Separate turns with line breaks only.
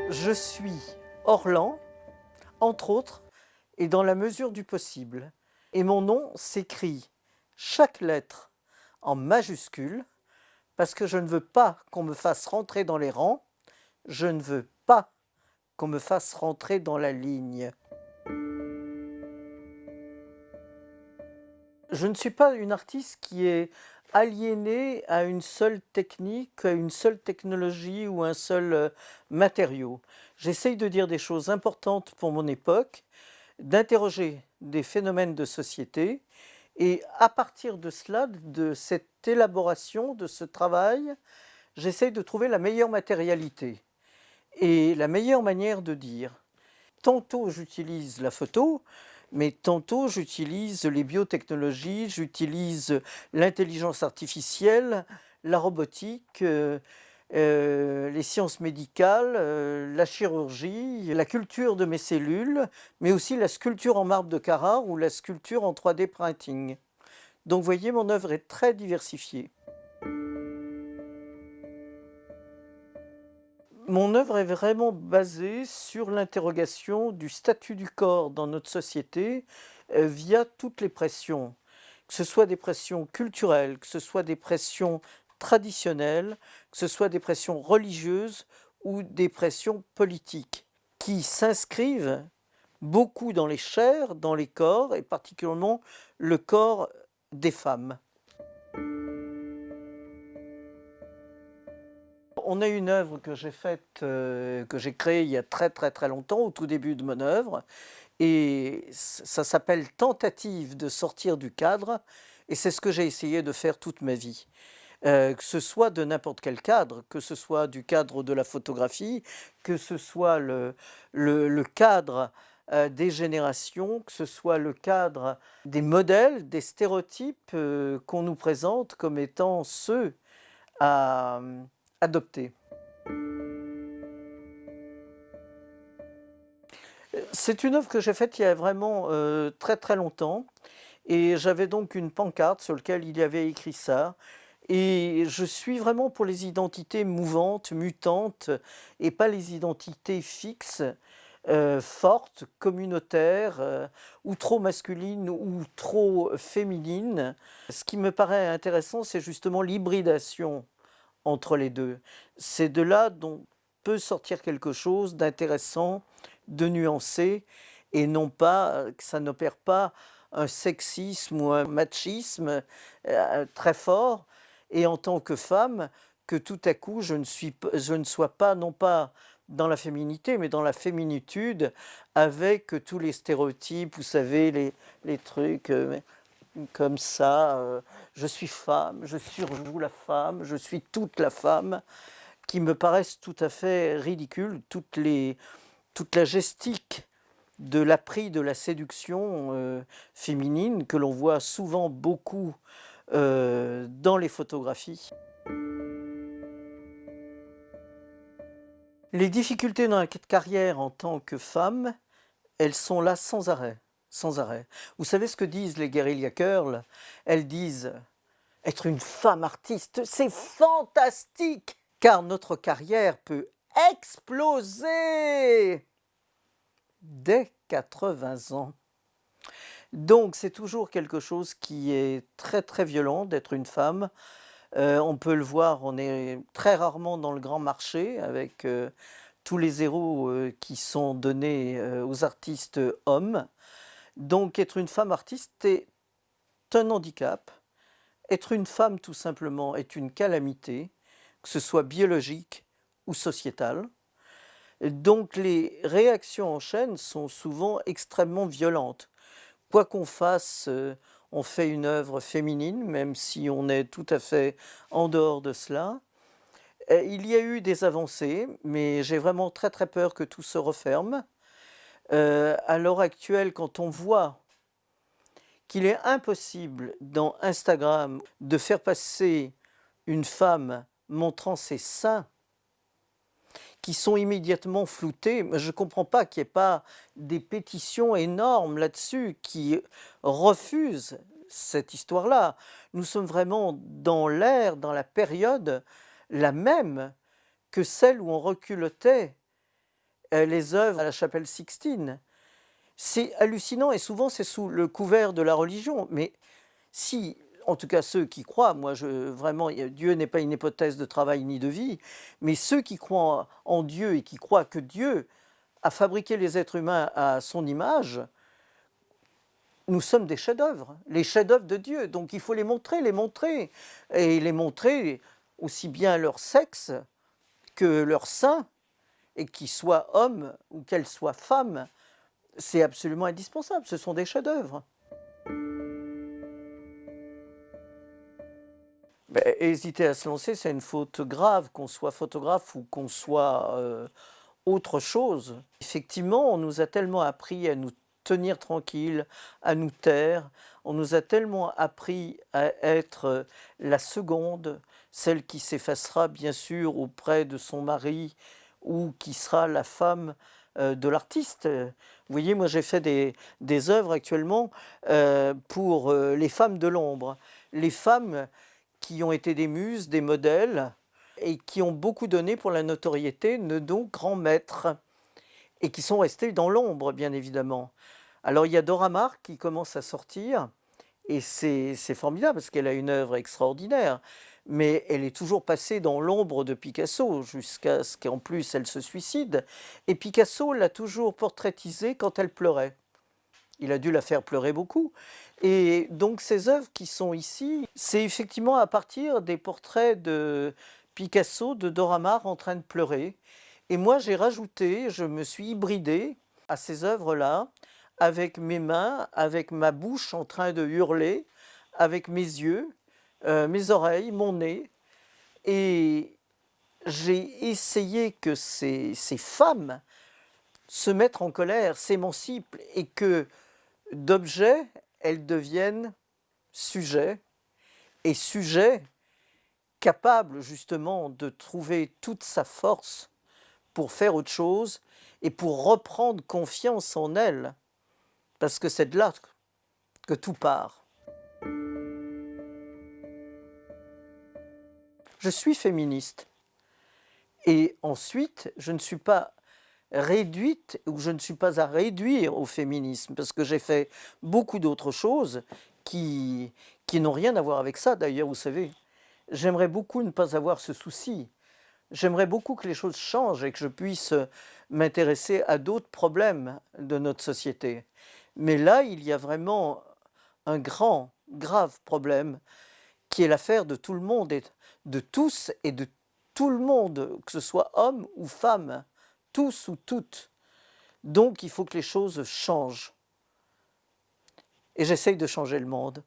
Je suis Orlan, entre autres, et dans la mesure du possible. Et mon nom s'écrit chaque lettre en majuscule parce que je ne veux pas qu'on me fasse rentrer dans les rangs, je ne veux pas qu'on me fasse rentrer dans la ligne. Je ne suis pas une artiste qui est aliénée à une seule technique, à une seule technologie ou un seul matériau. J'essaye de dire des choses importantes pour mon époque, d'interroger des phénomènes de société et à partir de cela, de cette élaboration, de ce travail, j'essaye de trouver la meilleure matérialité et la meilleure manière de dire. Tantôt j'utilise la photo, mais tantôt j'utilise les biotechnologies, j'utilise l'intelligence artificielle, la robotique, les sciences médicales, la chirurgie, la culture de mes cellules, mais aussi la sculpture en marbre de Carrare ou la sculpture en 3D printing. Donc vous voyez, mon œuvre est très diversifiée. Mon œuvre est vraiment basée sur l'interrogation du statut du corps dans notre société via toutes les pressions, que ce soit des pressions culturelles, que ce soit des pressions traditionnelles, que ce soit des pressions religieuses ou des pressions politiques, qui s'inscrivent beaucoup dans les chairs, dans les corps, et particulièrement le corps des femmes. On a une œuvre que j'ai faite, que j'ai créée il y a très longtemps, au tout début de mon œuvre, et ça s'appelle Tentative de sortir du cadre, et c'est ce que j'ai essayé de faire toute ma vie. Que ce soit de n'importe quel cadre, que ce soit du cadre de la photographie, que ce soit le cadre des générations, que ce soit le cadre des modèles, des stéréotypes qu'on nous présente comme étant ceux à adopter. C'est une œuvre que j'ai faite il y a vraiment très longtemps, et j'avais donc une pancarte sur laquelle il y avait écrit ça. Et je suis vraiment pour les identités mouvantes, mutantes, et pas les identités fixes, fortes, communautaires, ou trop masculines ou trop féminines. Ce qui me paraît intéressant, c'est justement l'hybridation entre les deux. C'est de là dont peut sortir quelque chose d'intéressant, de nuancé, et non pas que ça n'opère pas un sexisme ou un machisme très fort, et en tant que femme, que tout à coup je ne sois pas, non pas dans la féminité, mais dans la féminitude, avec tous les stéréotypes, vous savez, les trucs comme ça, je suis femme, je surjoue la femme, je suis toute la femme, qui me paraissent tout à fait ridicules, toute la gestique de l'appris de la séduction féminine que l'on voit souvent beaucoup dans les photographies. Les difficultés dans la carrière en tant que femme, elles sont là sans arrêt, sans arrêt. Vous savez ce que disent les guérilla girls? Elles disent: être une femme artiste, c'est fantastique, car notre carrière peut exploser dès 80 ans. Donc c'est toujours quelque chose qui est très violent d'être une femme. On peut le voir, on est très rarement dans le grand marché avec tous les héros qui sont donnés aux artistes hommes. Donc être une femme artiste est un handicap. Être une femme tout simplement est une calamité, que ce soit biologique ou sociétale. Donc les réactions en chaîne sont souvent extrêmement violentes. Quoi qu'on fasse, on fait une œuvre féminine, même si on est tout à fait en dehors de cela. Il y a eu des avancées, mais j'ai vraiment très peur que tout se referme. À l'heure actuelle, quand on voit qu'il est impossible dans Instagram de faire passer une femme montrant ses seins, qui sont immédiatement floutés. Je ne comprends pas qu'il n'y ait pas des pétitions énormes là-dessus qui refusent cette histoire-là. Nous sommes vraiment dans l'ère, dans la période la même que celle où on reculotait les œuvres à la chapelle Sixtine. C'est hallucinant et souvent c'est sous le couvert de la religion. Mais si, en tout cas ceux qui croient, moi vraiment, Dieu n'est pas une hypothèse de travail ni de vie, mais ceux qui croient en Dieu et qui croient que Dieu a fabriqué les êtres humains à son image, nous sommes des chefs-d'œuvre, les chefs-d'œuvre de Dieu. Donc il faut et les montrer aussi bien leur sexe que leur sein, et qu'ils soient hommes ou qu'elles soient femmes. C'est absolument indispensable, ce sont des chefs-d'œuvre. Hésiter à se lancer, c'est une faute grave, qu'on soit photographe ou qu'on soit autre chose. Effectivement, on nous a tellement appris à nous tenir tranquilles, à nous taire, on nous a tellement appris à être la seconde, celle qui s'effacera bien sûr auprès de son mari ou qui sera la femme de l'artiste. Vous voyez, moi j'ai fait des œuvres actuellement pour les femmes de l'ombre, les femmes qui ont été des muses, des modèles, et qui ont beaucoup donné pour la notoriété de nos grands maîtres, et qui sont restés dans l'ombre, bien évidemment. Alors il y a Dora Maar qui commence à sortir, et c'est formidable, parce qu'elle a une œuvre extraordinaire, mais elle est toujours passée dans l'ombre de Picasso, jusqu'à ce qu'en plus elle se suicide, et Picasso l'a toujours portraitisée quand elle pleurait. Il a dû la faire pleurer beaucoup. Et donc ces œuvres qui sont ici, c'est effectivement à partir des portraits de Picasso, de Dora Maar en train de pleurer. Et moi j'ai rajouté, je me suis hybridé à ces œuvres-là, avec mes mains, avec ma bouche en train de hurler, avec mes yeux, mes oreilles, mon nez. Et j'ai essayé que ces femmes se mettent en colère, s'émancipent, et que d'objets, elles deviennent sujets, et sujets capables justement de trouver toute sa force pour faire autre chose et pour reprendre confiance en elles, parce que c'est de là que tout part. Je suis féministe, et ensuite, je ne suis pas réduite, ou je ne suis pas à réduire au féminisme, parce que j'ai fait beaucoup d'autres choses qui n'ont rien à voir avec ça. D'ailleurs, vous savez, j'aimerais beaucoup ne pas avoir ce souci. J'aimerais beaucoup que les choses changent et que je puisse m'intéresser à d'autres problèmes de notre société. Mais là, il y a vraiment un grand, grave problème qui est l'affaire de tout le monde, et de tous et de tout le monde, que ce soit homme ou femme, tous ou toutes. Donc il faut que les choses changent. Et j'essaye de changer le monde.